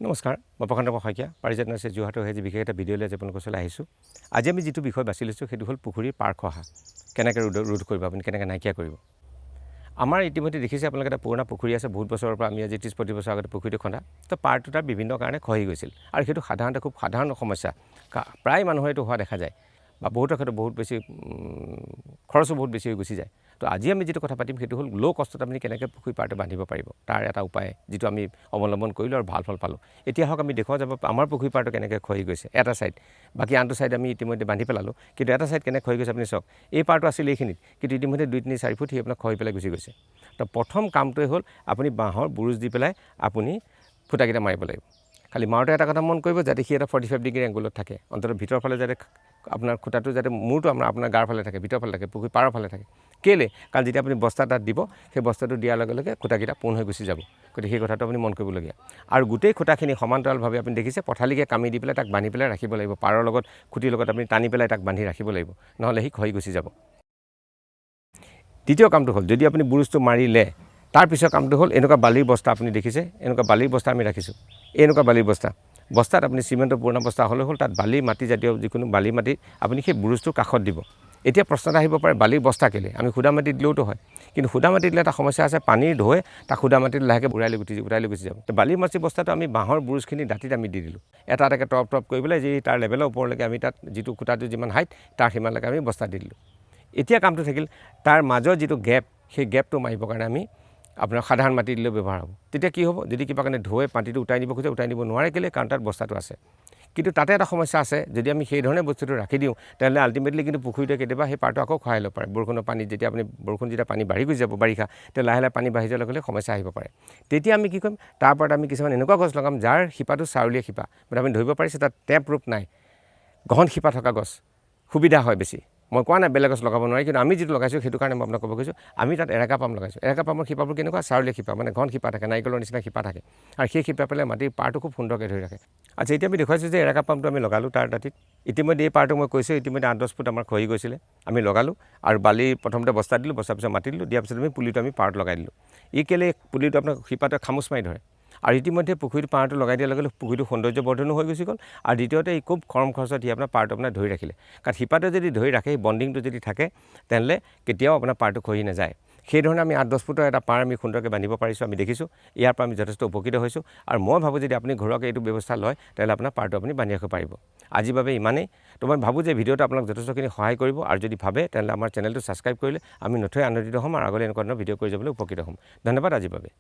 নমস্কাৰ, মই প্ৰকান্ত শইকীয়া পাৰিজাত নাৰ্চাৰী যোৰহাটৰ সেই বিশেষ এটা ভিডিঅ' লৈ আপোনালোকৰ ওচৰলৈ আহিছোঁ। আজি আমি যিটো বিষয় বাছি লৈছোঁ সেইটো হ'ল পুখুৰীৰ পাৰ খহা কেনেকৈ ৰোধ কৰিব, আপুনি কেনেকৈ নাইকিয়া কৰিব। আমাৰ ইতিমধ্যে দেখিছে আপোনালোকে এটা পুৰণা পুখুৰী আছে, বহুত বছৰৰ পৰা আমি আজি 30-35 বছৰ আগতে পুখুৰীটো খন্দা। তো পাৰটো তাৰ বিভিন্ন কাৰণে খহি গৈছিল আৰু সেইটো সাধাৰণতে খুব সাধাৰণ সমস্যা, প্ৰায় মানুহৰ এইটো হোৱা দেখা যায় বা বহুতৰ ক্ষেত্ৰত বহুত বেছি খৰচো বহুত বেছি হৈ গুচি যায়। তো আজি আমি যিটো কথা পাতিম সেইটো হ'ল ল' কষ্টত আপুনি কেনেকৈ পুখুৰী পাৰটো বান্ধিব পাৰিব, তাৰ এটা উপায় যিটো আমি অৱলম্বন কৰিলোঁ আৰু ভাল ফল পালোঁ। এতিয়া হওক আমি দেখুওৱা যাব আমাৰ পুখুৰী পাৰটো কেনেকৈ খহি গৈছে, এটা ছাইড, বাকী আনটো ছাইড আমি ইতিমধ্যে বান্ধি পেলালোঁ, কিন্তু এটা ছাইড কেনেকৈ খহি গৈছে আপুনি চাওক। এই পাৰটো আছিল এইখিনিত, কিন্তু ইতিমধ্যে 2-3-4 ফুট সি আপোনাক খহি পেলাই গুচি গৈছে। তো প্ৰথম কামটোৱে হ'ল আপুনি বাঁহৰ বুৰুচ দি পেলাই আপুনি ফুটাকেইটা মাৰিব লাগিব। খালি মাৰোঁতে এটা কথা মন কৰিব যাতে সি এটা 45 ডিগ্ৰী এংগুলত থাকে, অন্ততঃ ভিতৰৰ ফালে যাতে আপোনাৰ খুটাটো যাতে মূৰটো আপোনাৰ গাৰ ফালে থাকে, ভিতৰৰ ফালে থাকে, পুখুৰী পাৰৰ ফালে থাকে। কেলৈ? কাৰণ যেতিয়া আপুনি বস্তা তাত দিব, সেই বস্তাটো দিয়াৰ লগে লগে খুটাকেইটা পোন হৈ গুচি যাব। গতিকে সেই কথাটো আপুনি মন কৰিবলগীয়া। আৰু গোটেই খুটাখিনি সমান্তৰালভাৱে আপুনি দেখিছে পথালিকে কামি দি পেলাই তাক বান্ধি পেলাই ৰাখিব লাগিব, পাৰৰ লগত খুঁটিৰ লগত আপুনি টানি পেলাই তাক বান্ধি ৰাখিব লাগিব, নহ'লে সি খহি গুচি যাব। দ্বিতীয় কামটো হ'ল যদি আপুনি বুৰুচটো মাৰিলে, তাৰ পিছৰ কামটো হ'ল এনেকুৱা বালিৰ বস্তা আপুনি দেখিছে, এনেকুৱা বালিৰ বস্তা আমি ৰাখিছোঁ, এনেকুৱা বালিৰ বস্তাত আপুনি চিমেণ্টৰ পুৰণা বস্তা হ'লে হ'ল, তাত বালি মাটি জাতীয় যিকোনো বালি মাটি আপুনি সেই বুৰুচটোৰ কাষত দিব। এতিয়া প্ৰশ্ন এটা আহিব পাৰে বালিৰ বস্তা কেলৈ, আমি সুদা মাটি দিলেওতো হয়, কিন্তু সুদা মাটি দিলে এটা সমস্যা আছে, পানীৰ ঢৌৱে তাক সুদা মাটিত লাহেকৈ উৰাই লৈ গুচি যাব। তো বালিৰ মাটি বস্তাটো আমি বাঁহৰ বুৰুচখিনি দাঁতিত আমি দি দিলোঁ, এটা এটাকৈ টপ কৰি পেলাই যি তাৰ লেভেলৰ ওপৰলৈকে আমি তাত যিটো খুটাটো যিমান হাইট তাৰ সিমানলৈকে আমি বস্তা দি দিলোঁ। এতিয়া কামটো থাকিল তাৰ মাজৰ যিটো গেপ, সেই গেপটো মাৰিবৰ কাৰণে আমি আপোনাৰ সাধাৰণ মাটি দিলেও ব্যৱহাৰ হ'ব। তেতিয়া কি হ'ব, যদি কিবা কাৰণে ঢৌৱে মাটিটো উটাই নিব খোজে, উটাই নিব নোৱাৰে কেলৈ, কাৰণ তাত বস্তাটো আছে। কিন্তু তাতে এটা সমস্যা আছে, যদি আমি সেই ধৰণে বস্তুটো ৰাখি দিওঁ তেনেহ'লে আল্টিমেটলি কিন্তু পুখুৰীটোৱে কেতিয়াবা সেই পাৰটো আকৌ খহাই ল'ব পাৰে। বৰষুণৰ পানীত যেতিয়া বৰষুণ পানী বাঢ়ি গুচি যাব বাৰিষা, তেতিয়া লাহে লাহে পানী বাঢ়ি যোৱাৰ লগে লগে সমস্যা আহিব পাৰে। তেতিয়া আমি কি কৰিম, তাৰ ওপৰত আমি কিছুমান এনেকুৱা গছ লগাম যাৰ শিপাটো চাউলীয়া শিপা, মানে আপুনি ধৰিব পাৰিছে তাত টেপ ৰূপ নাই, গহন শিপা থকা গছ, সুবিধা হয় বেছি। মই কোৱা নাই বেলেগ গছ লগাব নোৱাৰি, কিন্তু আমি যিটো লগাইছোঁ সেইটো কাৰণে মই আপোনাক ক'ব গৈছোঁ, আমি তাত এৰেকা পাম লগাইছোঁ। এৰেকা পামৰ শিপাবোৰ কেনেকুৱা, চাউলীয়া শিপা, মানে ঘন শিপা থাকে, নাৰিকলৰ নিচিনা শিপা থাকে, আৰু সেই শিপা পেলাই মাটিৰ পাৰটো খুব সুন্দৰকৈ ধৰি ৰাখে। আচ্ছা, এতিয়া আমি দেখুৱাইছোঁ যে এৰেকা পামটো আমি লগালোঁ তাৰ দাঁতিত। ইতিমধ্যে এই পাৰটো মই কৈছোঁ ইতিমধ্যে 8-10 ফুট আমাৰ খহি গৈছিলে, আমি লগালোঁ আৰু বালি প্ৰথমতে বস্তা দিলোঁ, বস্তাৰ পিছত মাটি দিলোঁ, দিয়াৰ পিছত পুলিটো আমি পাৰত লগাই দিলোঁ। ই কেলৈ পুলিটো আপোনাৰ শিপাটোৱে খামুচ মাৰি ধৰে, আৰু ইতিমধ্যে পুখুৰীটো পাৰটো লগাই দিয়াৰ লগে লগে পুখুৰীটো সৌন্দৰ্য বৰ্ধনো হৈ গুচি গ'ল, আৰু দ্বিতীয়তে ই খুব কম খৰচত আপোনাৰ পাৰটো আপোনাৰ ধৰি ৰাখিলে। কাৰণ শিপাটোৱে যদি ধৰি ৰাখে, সেই বণ্ডিংটো যদি থাকে, তেনেহ'লে কেতিয়াও আপোনাৰ পাৰটো খহি নাযায়। সেইধৰণে আমি 8-10 ফুটৰ এটা পাৰ আমি সুন্দৰকৈ বান্ধিব পাৰিছোঁ, আমি দেখিছোঁ। ইয়াৰ পৰা আমি যথেষ্ট উপকৃত হৈছোঁ, আৰু মই ভাবোঁ যদি আপুনি ঘৰুৱাকৈ এইটো ব্যৱস্থা লয় তেনেহ'লে আপোনাৰ পাৰটো আপুনি বান্ধি ৰাখিব পাৰিব। আজিৰ বাবে ইমানেই। তো মই ভাবোঁ যে ভিডিঅ'টো আপোনাক যথেষ্টখিনি সহায় কৰিব, আৰু যদি ভাবে তেনেহ'লে আমাৰ চেনেলটো ছাবস্ক্ৰাইব কৰিলে আমি নথৈ আনন্দিত হ'ম আৰু আগলৈ এনেকুৱা ধৰণৰ ভিডিঅ' কৰি যাবলৈ উপকৃত হ'ম। ধন্যবাদ আজিৰ বাবে।